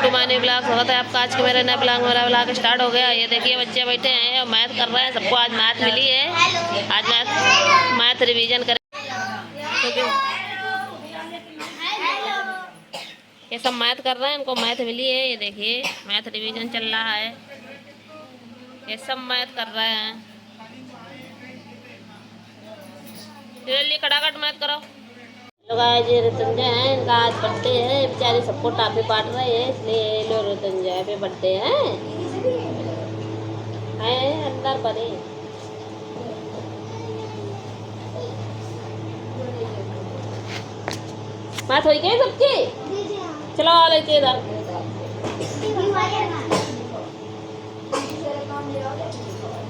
To my new blog. स्वागत है आपका आज के मेरे नए ब्लॉग। मेरा ब्लॉग स्टार्ट हो गया। ये देखिए बच्चे बैठे हैं और मैथ कर रहे हैं। सबको आज मैथ मिली है। आज मैथ रिवीजन करें। ये सब मैथ कर रहे हैं, इनको मैथ मिली है। ये देखिए मैथ रिवीजन चल रहा है। ये सब मैथ कर रहे हैं। जल्दी खटाखट मैथ करो। लोग आज ऋतुंजय हैं, इनका आज बर्थडे है। बेचारे सबको टाफी बांट रहे हैं, इसलिए लो ऋतुंजय पे बर्थडे है अंदर बने। बात हो गई सबकी। चलो आ लेके इधर।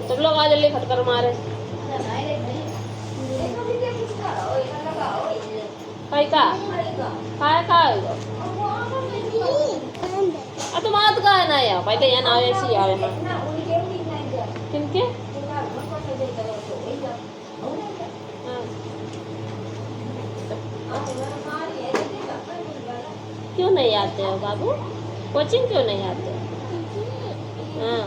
तुम लोग आ जल्दी फटकर मारे। तुम आत का है ना यार पहले यहाँ ना ऐसी आवे ना किनके क्यों नहीं आते हो बाबू? कोचिंग क्यों नहीं आते? हाँ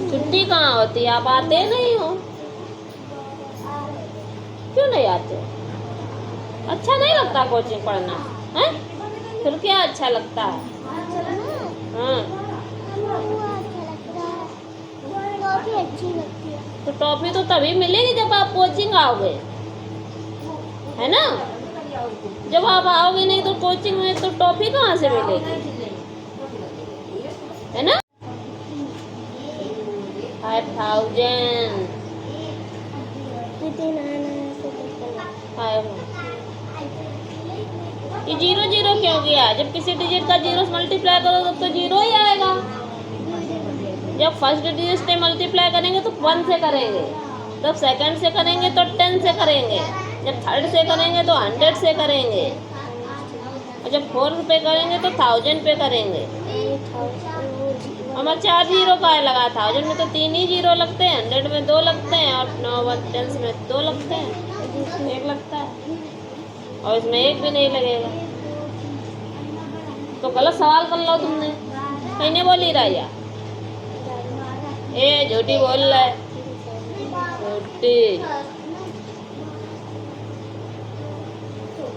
छुट्टी कहाँ होती है? आप आते नहीं हो, क्यों नहीं आते? अच्छा नहीं लगता कोचिंग पढ़ना है? फिर क्या अच्छा लगता है? हाँ तो टॉफी तो तभी मिलेगी जब आप कोचिंग आओगे, है ना? जब आप आओगे नहीं तो कोचिंग में तो टॉफी कहाँ से मिलेगी, है ना? 5000 ये 0 0 क्यों गया? जब किसी डिजिट का 0 से मल्टीप्लाई करो तब तो 0 ही आएगा। जब फर्स्ट डिजिट से मल्टीप्लाई करेंगे तो 1 से करेंगे, जब सेकंड से करेंगे तो 10 से करेंगे, जब थर्ड से करेंगे तो 100 से करेंगे, और जब 4 पे करेंगे तो 1000 पे करेंगे। हमारा 4 0 का लगा। 1000 में तो 3 ही 0 लगते हैं, 100 में 2 लगते हैं, और 10 में 2 लगते हैं, 1 लगता है, और इसमें 1 भी नहीं लगेगा। तो गलत सवाल कर लो तुमने, कहीं नहीं बोली राजा। ए झूठी बोल रहा है, झूठी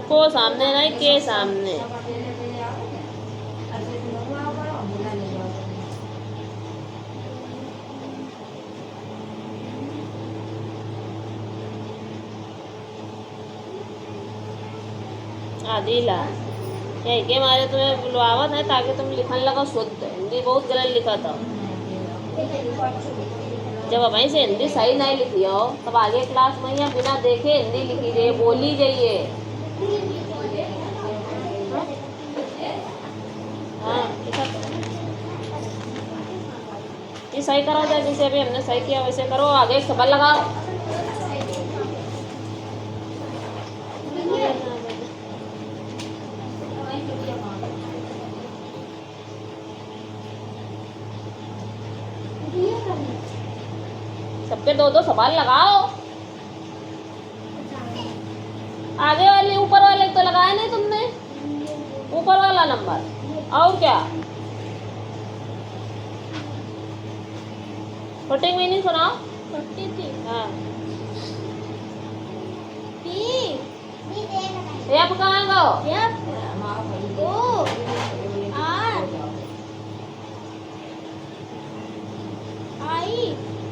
को सामने नहीं के सामने। आदिला यही के मारे तुम्हें बुलवावत है ताकि तुम लिखन लगा शुद्ध। हिंदी बहुत गलत लिखा था। जब वहीं से हिंदी सही नहीं लिखी हो तब आगे क्लास में या बिना देखे हिंदी लिखी जाइए, बोली जाइए। हाँ ये सही करो जाए, जैसे अभी हमने सही किया वैसे करो। आगे एक सवाल लगाओ। सबके 2 सवाल लगाओ। आगे वाले ऊपर वाले तो लगाए नहीं तुमने, ऊपर वाला नंबर। और क्या छोटे मीनिंग सुनाओ। हाँ आप कहाँ गो?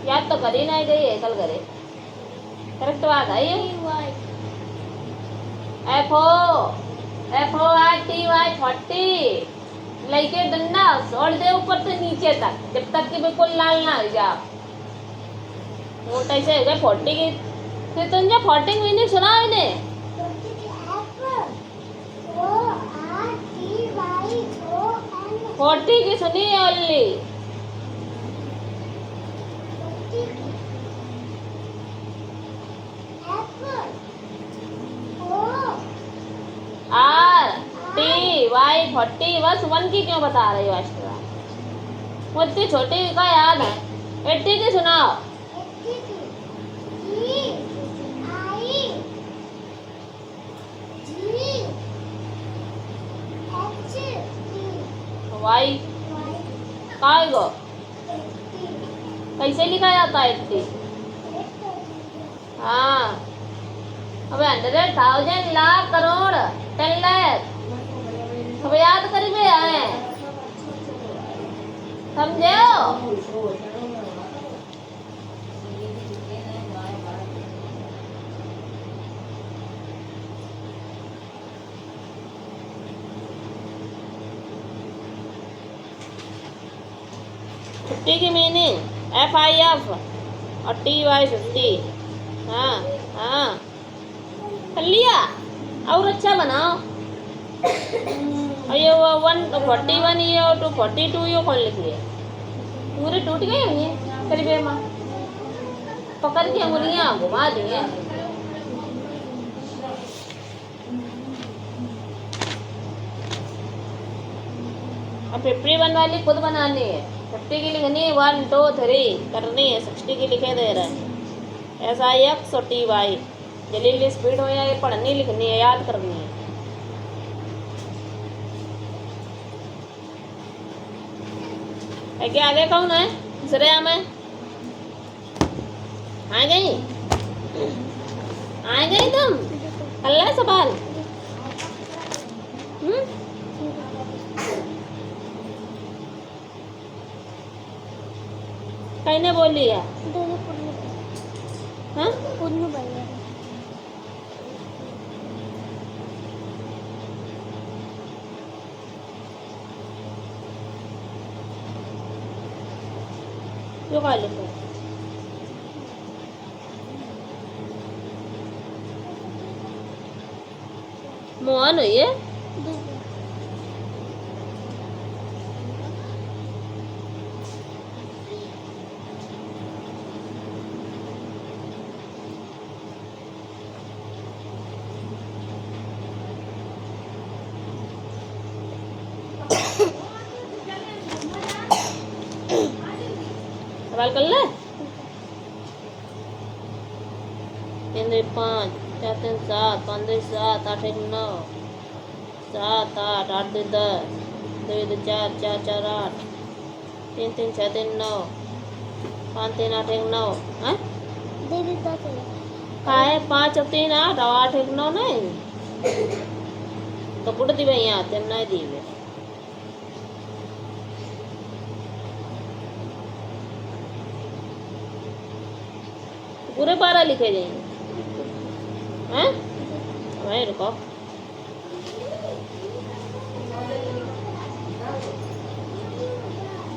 याद तो करी नहीं गई है, कल करे। करेक्ट बात है ये। FORTY 40 लेके डंडा छोड़ दे ऊपर से नीचे तक, जब तक कि बिल्कुल लाल ना हो जाए। मोटा से हो गए 40 की। फिर तुमने 40 मीनिंग सुना इन्हें? 40 की सुनी है ओनली। RTY 40 बस 1 की क्यों बता रही हो? एक्स्ट्रा वो इतनी छोटी का याद है। 80 की सुनाओ। वाई काय गो कैसे लिखा जाता है 80? हाँ अब 100,000 लाख करोड़ 10 लाख अब याद करिए आए समझे हो? फिफ्टी की मीनिंग FIF और TY 50। हाँ हाँ कर लिया और अच्छा बनाओ। और ये 141 ये और 242 ये कौन लिख लिया? पूरे टूट गए होंगे करीब माँ पकड़ के उंगलियाँ घुमा दिए। अब 51 वाली खुद बनानी है। 50 की लिखनी है 1 2 3 करनी है। 60 की लिखे दे रहे हैं SIX और TY जल्दी स्पीड हो या ये पढ़नी लिखनी है याद करनी है। क्या आगे कौन है? श्रेया में आ गई तुम कल है सवाल। कहने बोली है हाँ जो खा लेते मोहन हुई है सवाल कर ले। 3 2 5 4 3 7 5 2 7 8 1 9 7 8 8 2 10 2 2 4 4 4 8 3 3 6 3 9 5 3 8 1 9 हाँ का है 5 और 3 8 और 8 1 9 नहीं तो कुट दी भाई यहाँ तेम नहीं दी वे पूरे 12 लिखे जाएंगे हैं वहीं रुको।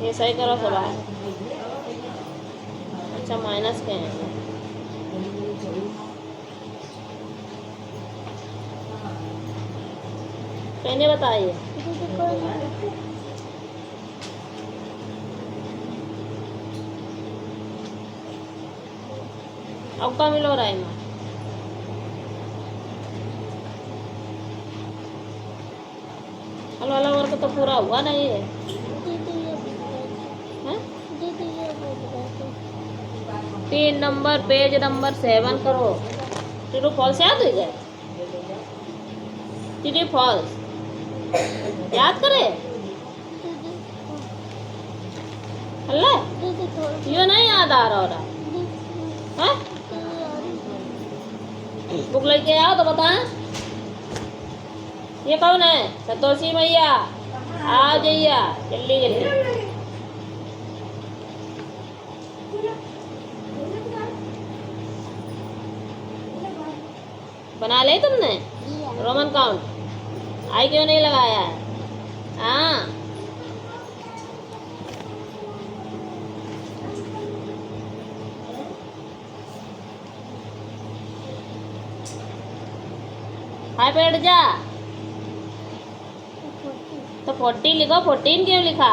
ये सही करो सवाल। अच्छा माइनस के हैं कहने बताइए। अब का मिलो रहा है माँ वाला वर्क तो पूरा हुआ नहीं है। 3 नंबर पेज नंबर 7 करो। ट्रू फॉल्स याद हो जाए। ट्रू फॉल्स याद करे अल्लाह यो नहीं याद आ रहा है। बुक लेके आओ तो बताएं। ये कौन है? संतोषी मैया आ जाइए जल्दी जल्दी। बना ले तुमने रोमन काउंट आई क्यों नहीं लगाया है? हाँ हाय बैठ जा। तो 40 लिखो 14 क्यों लिखा?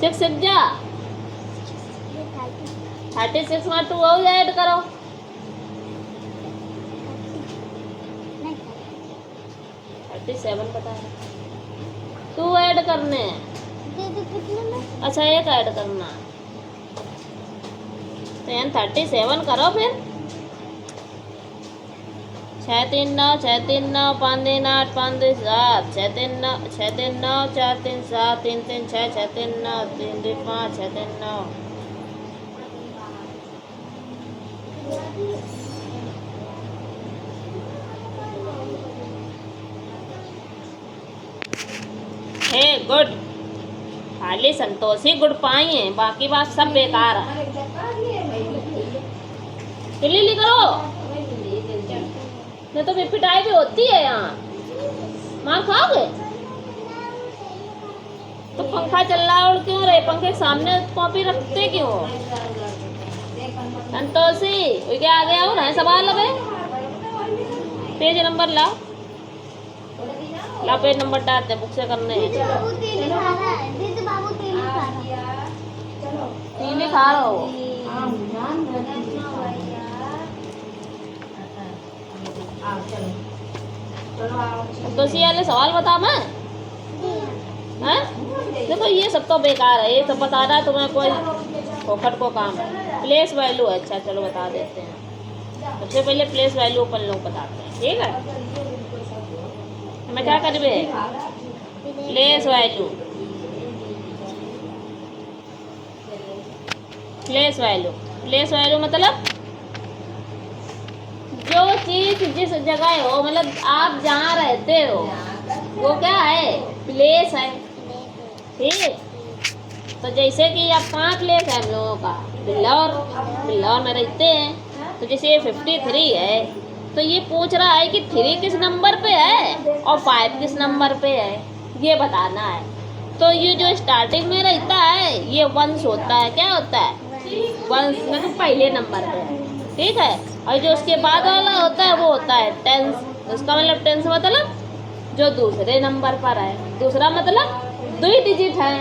6 6 जा 36 में 2 और ऐड करो। सेवन पता है 2 ऐड करने। अच्छा एक ऐड करना तो 37 करो फिर 6 3 9 6 3 9 5 3 8 5 2 7 6 3 9 6 3 9 4 3 7 3 3 6 6 3 9 3 2 5 6 3 9 हे गुड। खाली संतोषी गुड पाई है, बाकी बात सब बेकार है। जल्दी करो, नहीं तो फिर पिटाई भी होती है यहाँ। मार खाओगे? तो पंखा चल रहा है और क्यों रहे? पंखे के सामने कॉपी रखते क्यों? संतोषी क्या आ गया? और है सवाल? अब पेज नंबर ला, पेज नंबर डालते बुक से करने हैं। तीली खा रहा हो तो सी वाले सवाल बता मैं हैं? देखो ये सब तो बेकार है, ये सब बताना तुम्हें कोई फोकट को काम है। प्लेस वैल्यू, अच्छा चलो बता देते हैं। सबसे पहले प्लेस वैल्यू अपन लोग बताते हैं, ठीक है? मैं क्या करेंगे? Place value, place value, place value मतलब जो चीज जिस जगह हो, मतलब आप जहाँ रहते हो वो क्या है? प्लेस है, ठीक? तो जैसे कि आप कहाँ प्लेस है हम लोगों का? बिल्लौर में रहते हैं। तो जैसे ये 53 है, तो ये पूछ रहा है कि 3 किस नंबर पे है और 5 किस नंबर पे है, ये बताना है। तो ये जो स्टार्टिंग में रहता है ये 1 होता है। क्या होता है? 1 मतलब पहले नंबर पे है, ठीक है? और जो उसके बाद वाला होता है वो होता है 10। उसका मतलब 10 मतलब जो दूसरे नंबर पर है। दूसरा मतलब 2 डिजिट है।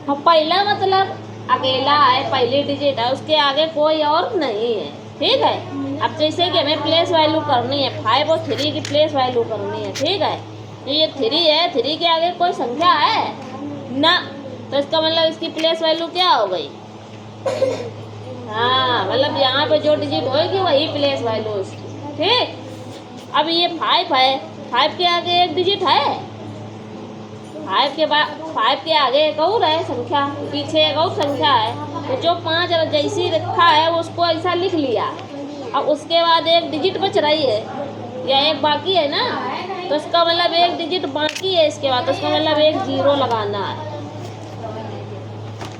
और पहला मतलब अकेला है, पहली डिजिट है, उसके आगे कोई और नहीं है, ठीक है? अब जैसे कि हमें प्लेस वैल्यू करनी है, 5 और 3 की प्लेस वैल्यू करनी है, ठीक है? ये 3 है, 3 के आगे कोई संख्या है ना, तो इसका मतलब इसकी प्लेस वैल्यू क्या हो गई? हाँ, मतलब यहाँ पे जो डिजिट होगी वही प्लेस वैल्यू इसकी, ठीक? अब ये 5 है, 5 के आगे एक डिजिट है, 5 के बाद 5 के आगे एक और है संख्या, पीछे एक और संख्या है। तो जो 5 जैसी रखा है उसको ऐसा लिख लिया। अब उसके बाद एक डिजिट बच रही है या एक बाकी है ना, तो इसका मतलब एक डिजिट बाकी है इसके बाद, तो इसका मतलब एक 0 लगाना है,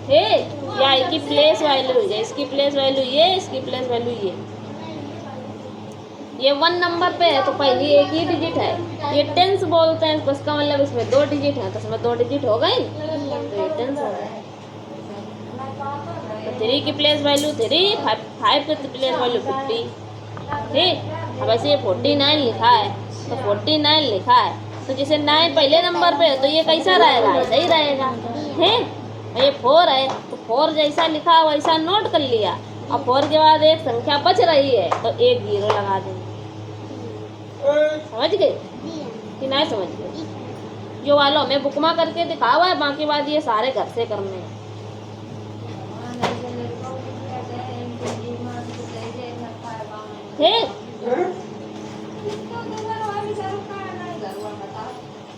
ठीक? या इसकी प्लेस वैल्यू है, इसकी प्लेस वैल्यू ये, इसकी प्लेस वैल्यू ये 1 नंबर पे है तो पहली एक ही डिजिट है। ये 10 बोलते हैं, उसका मतलब इसमें 2 डिजिट है, तो इसमें 2 डिजिट हो गई, तो ये 10 हो गया। तो 3 की प्लेस वैल्यू 3, 5 की प्लेस वैल्यू 50, ठीक? अब ऐसे ये 49 लिखा है, तो 49 लिखा है, तो जैसे 9 पहले नंबर पे है तो ये कैसा रहेगा? ऐसा ही रहेगा, ठीक? ये 4 है तो 4 जैसा लिखा वैसा नोट कर लिया। और 4 के बाद एक संख्या बच रही है तो एक 0 लगा देंगे। समझ गए कि नहीं समझ गए? जो वालों हमें बुकमा करके दिखा हुआ है, बाकी बात ये सारे घर से करने हैं, ठीक?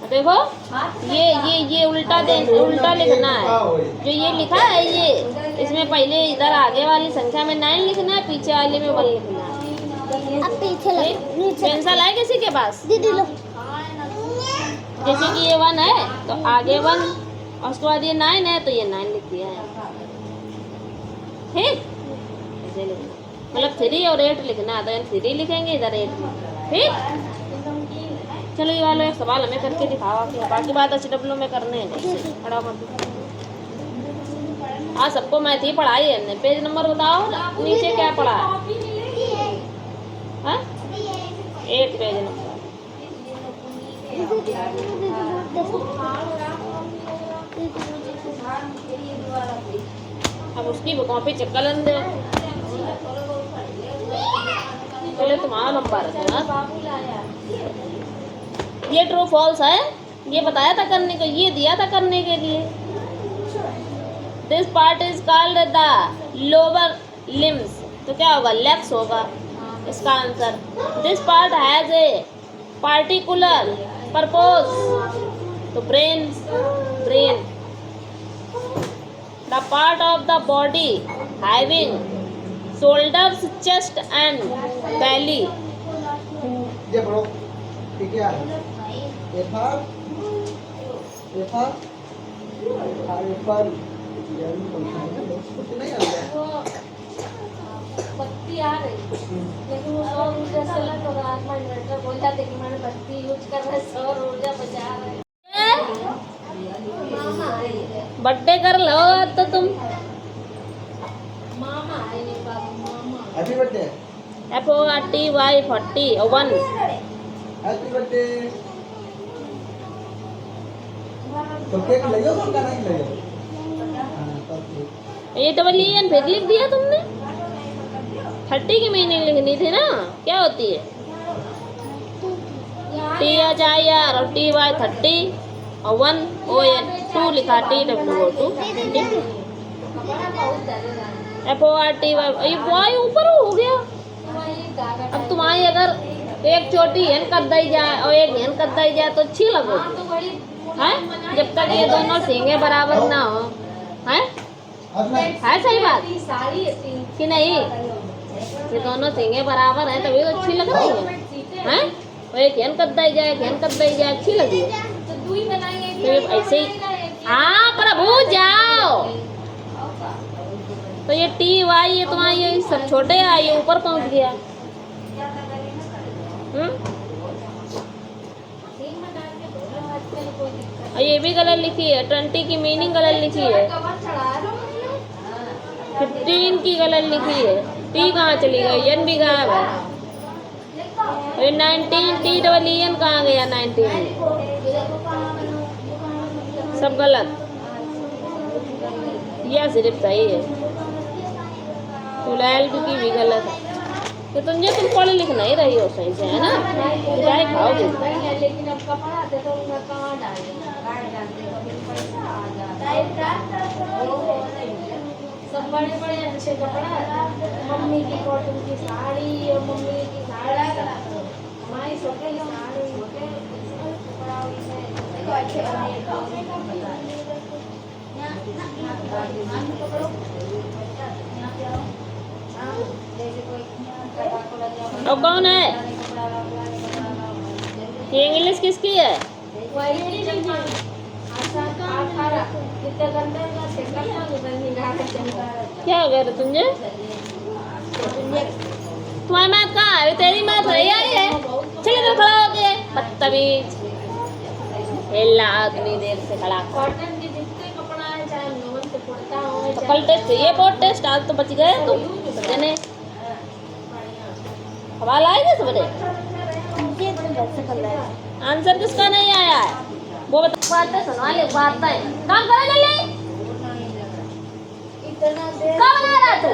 देखो ये उल्टा लिखना है। जो ये लिखा है ये, इसमें पहले इधर आगे वाली संख्या में 9 लिखना है, पीछे वाले में 1 लिखना है। अब पीछे पेंसिल है किसी के पास? दीदी लो। जैसे कि ये 1 है तो आगे 1 और उसके बाद ये 9 है तो ये 9 लिख दिया है, ठीक? ऐसे लिखना, मतलब 3 और 8 लिखना है तो 3 लिखेंगे, इधर 8 लिखेंगे, ठीक? चलो ये वाला एक सवाल हमें करके दिखावा कि बाकी बात HW में करने हैं। पढ़ा मत, हाँ सबको मैथ ही पढ़ाई है हमने। पेज नंबर बताओ, नीचे क्या पढ़ा है? हाँ? 1 पेज नंबर। अब उसकी कॉपी चेक कर लें दो, पहले तुम्हारा नंबर है। ये ट्रू फॉल्स है, ये बताया था करने को, ये दिया था करने के लिए। This part is called the lower limbs, तो क्या होगा? लेग्स होगा, इसका answer. This part has a particular purpose, तो brain, brain. The part of the body having shoulders, chest and belly। ये पढ़ो, ठीक है। A for apple. ये कुछ नहीं आ रहा। बत्ती आ रही, लेकिन वो सौर ऊर्जा से अलग होगा। आत्मा इन्वर्टर बोल जाते कि मैंने बत्ती यूज कर रहा है, सौर ऊर्जा बचा रहा है। मामा आए, बर्थडे कर लो तो तुम। मामा आए बाबू, मामा। Happy birthday. FORTY 40 1। Happy birthday. तो केक ले लो, उसका नहीं ले लो। हां तब ठीक। ये डबल EN फिर लिख दिया तुमने। 30 की मीनिंग लिखनी थी ना, क्या होती है? THIR और TY 30 और 1 ON 2 लिखा, TWO 2। FORTY, ये वाई ऊपर हो गया। अब तुम्हारी अगर एक छोटी हेन कर दी जाए और एक हेन कर दी जाए तो अच्छी लगोगी, हैं? जब तक ये दोनों सींगे बराबर ना हो, हैं? है सही बात कि नहीं? ये दोनों सींगे बराबर हैं तभी तो अच्छी लग रही है, हैं? और एक हेन कर दी जाए, एक हेन कर दी जाए, अच्छी लगी। तो ये ऐसे ही, हाँ प्रभु जाओ। तो ये TY ये तुम्हारी ये सब छोटे है, ये ऊपर पहुंच गया। और ये भी गलत लिखी है, 20 की मीनिंग गलत लिखी है, 15 की गलत लिखी है। T कहाँ चली गई? N भी गायब है। ये 19 TEEN कहाँ गया? 19 सब गलत, यह सिर्फ सही है। LLB की भी गलत है। तो तुम पढ़ लिख नहीं रही हो सही से, है ना? क्या खाओगे? लेकिन अब कपड़ा आते तो उनका कहाँ डालेगा? सब बड़े बड़े अच्छे कपड़ा, मम्मी की कॉटन की साड़ी और मम्मी की साड़ी, हमारी छोटे की साड़ी, कपड़ा अब कौन है ये? इंग्लिश किसकी है? क्या हो गया तुझे? तुम्हारी माँ कहाँ है? तेरी माँ तो यही आई है। चले इधर खड़ा हो गए, बदतमीज। हिला आदमी देर से खड़ा। कॉटन के जितने कपड़ा है, चाहे नॉन से कुर्ता हो, तो कल टेस्ट, ये बहुत टेस्ट, आज तो बच गए तुम। जने सवाल आएगा सबरे। आंसर किसका नहीं आया है वो बता। बातें सुनवा ले, बातें काम करो जल्दी। इतना देर कब बना रहा तू?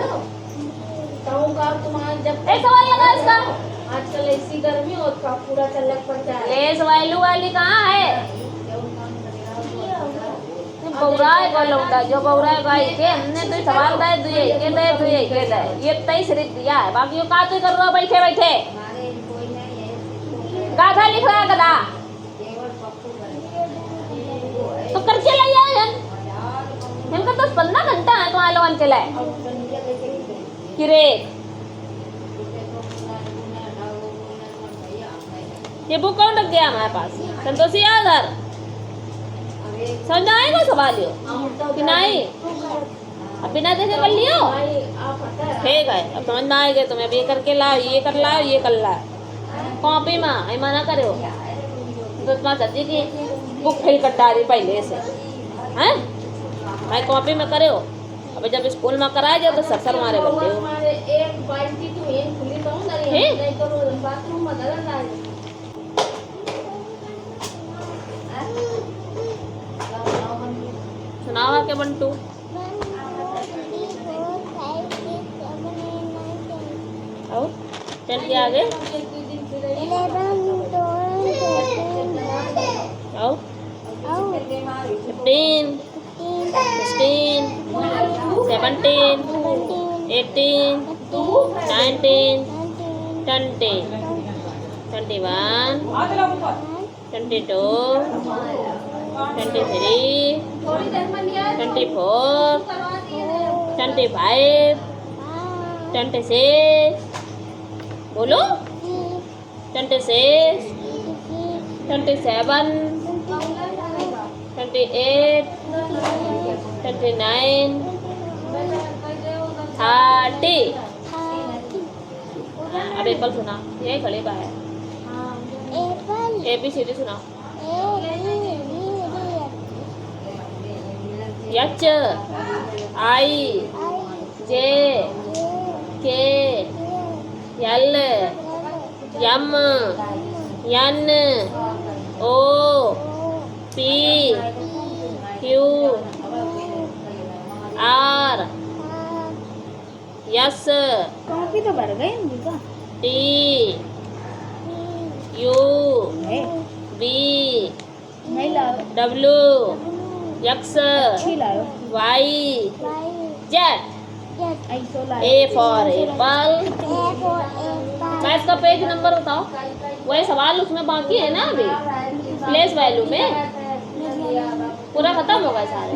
कहूँगा तुम्हारा जब एक सवाल लगा इसका। आजकल ऐसी गर्मी और का पूरा चलक पड़ता है। लेस वालू वाली कहाँ है? बौराए को लौटा जो बौराए गाय के हमने तो सवाल दे दुए के दे ये 23 रिट दिया है। बाकी यो का तो कर रहा बैठे बैठे गाधा लिख रहा गधा तो कर चला यार। इनका तो 15 घंटा है तुम्हारे लोगन के लिए किरे। ये बुक कौन रख गया हमारे पास? संतोषी आधार समझ आएगा सवाल यो कि नहीं? अब बिना देखे कर लियो ठीक है। अब समझ में आएगा तुम्हें। अब ये करके लाओ, ये कर लाओ, ये कर लाओ कॉपी में। आई मना करे हो तो तुम्हारा सब्जी की बुक फेल कटा रही पहले से हैं। मैं कॉपी में करे हो। अब जब स्कूल में कराए जाओ तो सर मारे बोलते हो। एक बाल्टी तो ये खुली तो नहीं तो बाथरूम में गलत आ जाए। सुनावा के बंटू। और चल के आगे आओ। 15 16 17 18 19 20, 21, 22, 23, 24, 25, 26, बोलो 26, 27, 28, 29, 30. अब एप्पल सुना, ये खड़े का है। ABCD सुना। H I J K L M N O P Q R S copy तो भर गई उनका T U V नहीं लाओ W X अच्छी लाओ Y Z ऐसो लाओ A for apple। मैं इसका पेज नंबर बताओ। वही सवाल उसमें बाकी है ना अभी प्लेस वैल्यू में पूरा खत्म होगा सारे।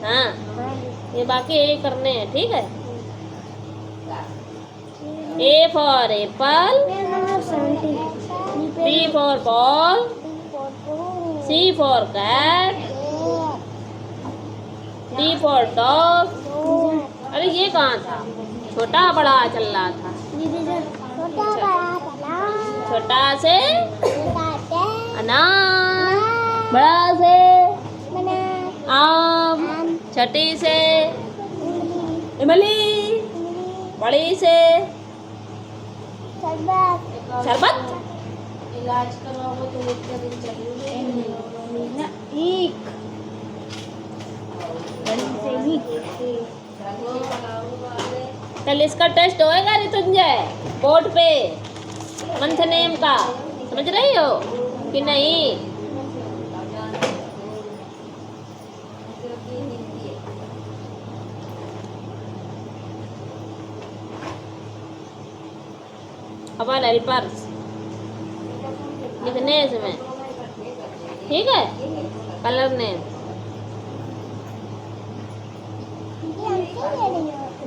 हाँ ये बाकी यही करने हैं ठीक है। A for apple, B for ball, C for cat, D for dog। अरे ये कहाँ था? छोटा बड़ा चल रहा था। छोटा से अनार, बड़ा से आम, छठी से इमली, बड़ी से शरबत। इलाज करवाओ तो एक दिन चलिए एक बड़ी से एक कल इसका टेस्ट होएगा ऋतुंजय बोर्ड पे मंथ नेम का, समझ रही हो कि नहीं? अपन हेल्पर्स लिखने इसमें ठीक है। कलर नेम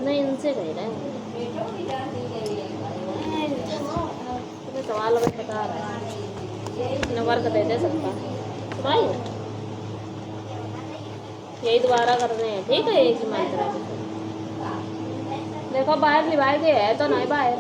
नहीं इनसे कह रहे हैं। तुम्हें सवाल अगर बता रहा है वर्क दे दे सकता भाई। यही दोबारा करने हैं ठीक है। एक ही मंत्र देखो बाहर लिवाए गए है तो नहीं बाहर